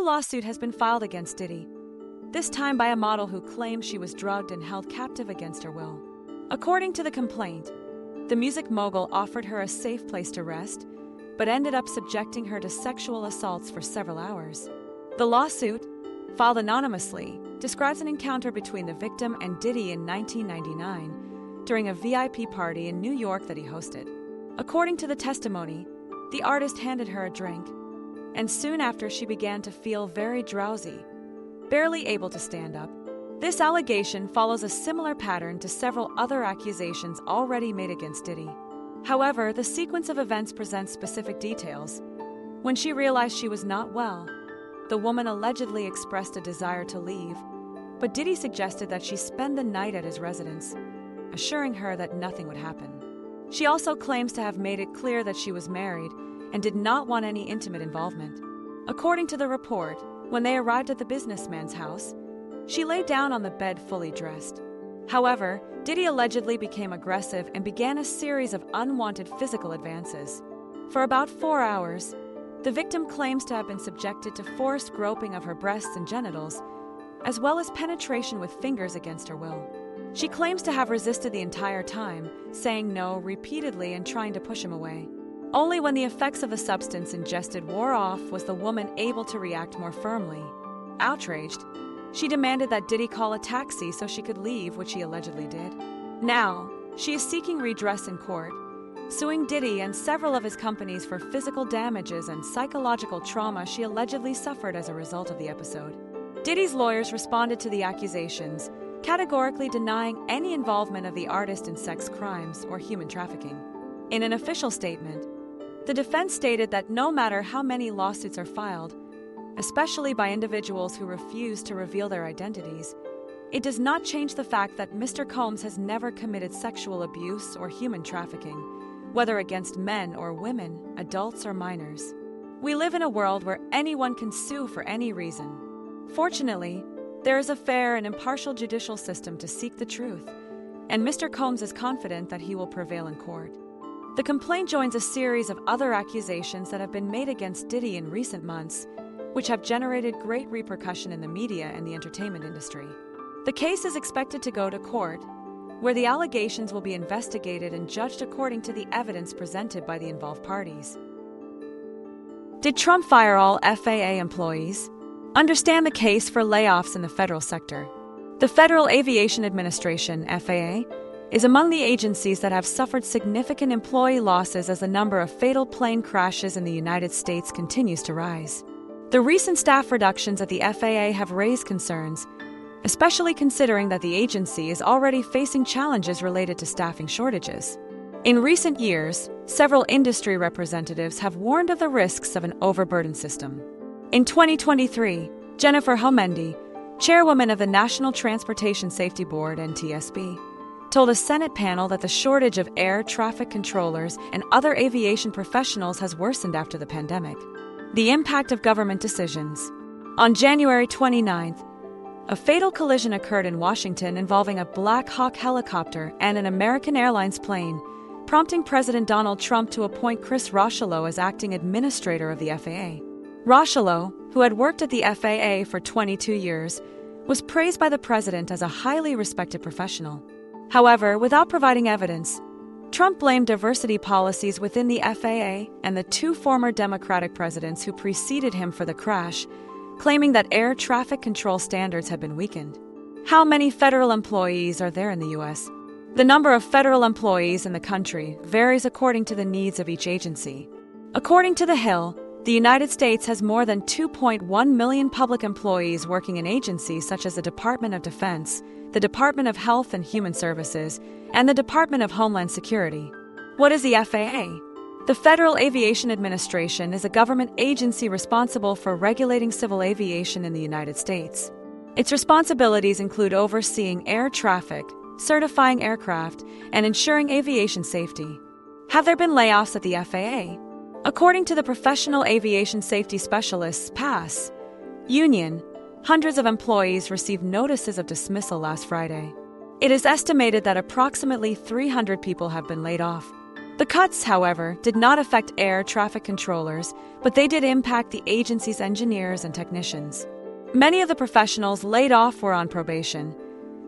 lawsuit has been filed against Diddy, this time by a model who claims she was drugged and held captive against her will. According to the complaint, the music mogul offered her a safe place to rest, but ended up subjecting her to sexual assaults for several hours. The lawsuit, filed anonymously, describes an encounter between the victim and Diddy in 1999 during a VIP party in New York that he hosted. According to the testimony, the artist handed her a drink, and soon after she began to feel very drowsy, barely able to stand up. This allegation follows a similar pattern to several other accusations already made against Diddy. However, the sequence of events presents specific details. When she realized she was not well, the woman allegedly expressed a desire to leave, but Diddy suggested that she spend the night at his residence, assuring her that nothing would happen. She also claims to have made it clear that she was married and did not want any intimate involvement. According to the report, when they arrived at the businessman's house, she lay down on the bed fully dressed. However, Diddy allegedly became aggressive and began a series of unwanted physical advances. For about 4 hours, the victim claims to have been subjected to forced groping of her breasts and genitals, as well as penetration with fingers against her will. She claims to have resisted the entire time, saying no repeatedly and trying to push him away. Only when the effects of the substance ingested wore off was the woman able to react more firmly. Outraged, she demanded that Diddy call a taxi so she could leave, which he allegedly did. Now, she is seeking redress in court, suing Diddy and several of his companies for physical damages and psychological trauma she allegedly suffered as a result of the episode. Diddy's lawyers responded to the accusations, categorically denying any involvement of the artist in sex crimes or human trafficking. In an official statement, the defense stated that no matter how many lawsuits are filed, especially by individuals who refuse to reveal their identities, it does not change the fact that Mr. Combs has never committed sexual abuse or human trafficking, whether against men or women, adults or minors. We live in a world where anyone can sue for any reason. Fortunately, there is a fair and impartial judicial system to seek the truth, and Mr. Combs is confident that he will prevail in court. The complaint joins a series of other accusations that have been made against Diddy in recent months, which have generated great repercussion in the media and the entertainment industry. The case is expected to go to court, where the allegations will be investigated and judged according to the evidence presented by the involved parties. Did Trump fire all FAA employees? Understand the case for layoffs in the federal sector. The Federal Aviation Administration, FAA, is among the agencies that have suffered significant employee losses as the number of fatal plane crashes in the United States continues to rise. The recent staff reductions at the FAA have raised concerns, especially considering that the agency is already facing challenges related to staffing shortages. In recent years, several industry representatives have warned of the risks of an overburdened system. In 2023, Jennifer Homendy, chairwoman of the National Transportation Safety Board, NTSB, told a Senate panel that the shortage of air traffic controllers and other aviation professionals has worsened after the pandemic. The impact of government decisions. On January 29th, a fatal collision occurred in Washington involving a Black Hawk helicopter and an American Airlines plane, prompting President Donald Trump to appoint Chris Rocheleau as acting administrator of the FAA. Rocheleau, who had worked at the FAA for 22 years, was praised by the president as a highly respected professional. However, without providing evidence, Trump blamed diversity policies within the FAA and the two former Democratic presidents who preceded him for the crash, claiming that air traffic control standards had been weakened. How many federal employees are there in the U.S.? The number of federal employees in the country varies according to the needs of each agency. According to The Hill, the United States has more than 2.1 million public employees working in agencies such as the Department of Defense, the Department of Health and Human Services, and the Department of Homeland Security. What is the FAA? The Federal Aviation Administration is a government agency responsible for regulating civil aviation in the United States. Its responsibilities include overseeing air traffic, certifying aircraft, and ensuring aviation safety. Have there been layoffs at the FAA? According to the Professional Aviation Safety Specialists (PAS) union, hundreds of employees received notices of dismissal last Friday. It is estimated that approximately 300 people have been laid off. The cuts, however, did not affect air traffic controllers, but they did impact the agency's engineers and technicians. Many of the professionals laid off were on probation,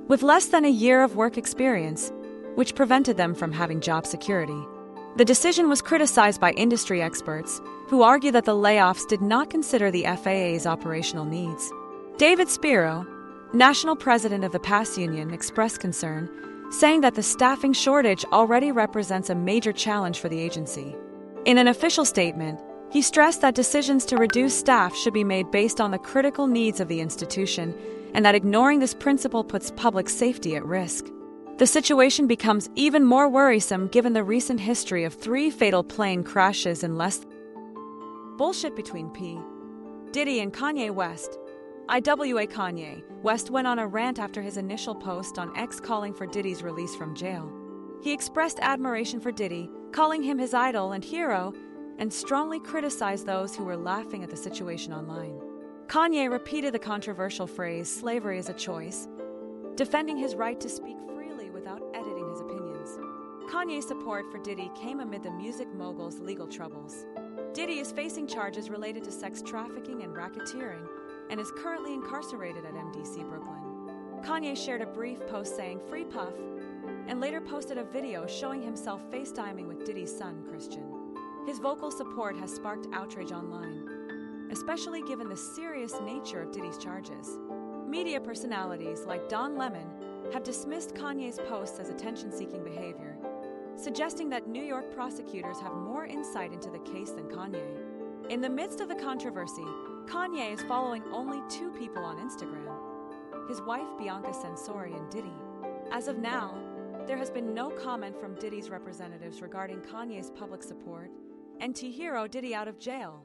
with less than a year of work experience, which prevented them from having job security. The decision was criticized by industry experts, who argue that the layoffs did not consider the FAA's operational needs. David Spiro, national president of the PASS union, expressed concern, saying that the staffing shortage already represents a major challenge for the agency. In an official statement, he stressed that decisions to reduce staff should be made based on the critical needs of the institution and that ignoring this principle puts public safety at risk. The situation becomes even more worrisome given the recent history of 3 fatal plane crashes in less bullshit between P. Diddy and Kanye West. IWA Kanye West went on a rant after his initial post on X calling for Diddy's release from jail. He expressed admiration for Diddy, calling him his idol and hero, and strongly criticized those who were laughing at the situation online. Kanye repeated the controversial phrase, "slavery is a choice," defending his right to speak freely without editing his opinions. Kanye's support for Diddy came amid the music mogul's legal troubles. Diddy is facing charges related to sex trafficking and racketeering and is currently incarcerated at MDC Brooklyn. Kanye shared a brief post saying "Free Puff" and later posted a video showing himself FaceTiming with Diddy's son, Christian. His vocal support has sparked outrage online, especially given the serious nature of Diddy's charges. Media personalities like Don Lemon have dismissed Kanye's posts as attention-seeking behavior, suggesting that New York prosecutors have more insight into the case than Kanye. In the midst of the controversy, Kanye is following only 2 people on Instagram: his wife Bianca Censori and Diddy. As of now, there has been no comment from Diddy's representatives regarding Kanye's public support and to hero Diddy out of jail.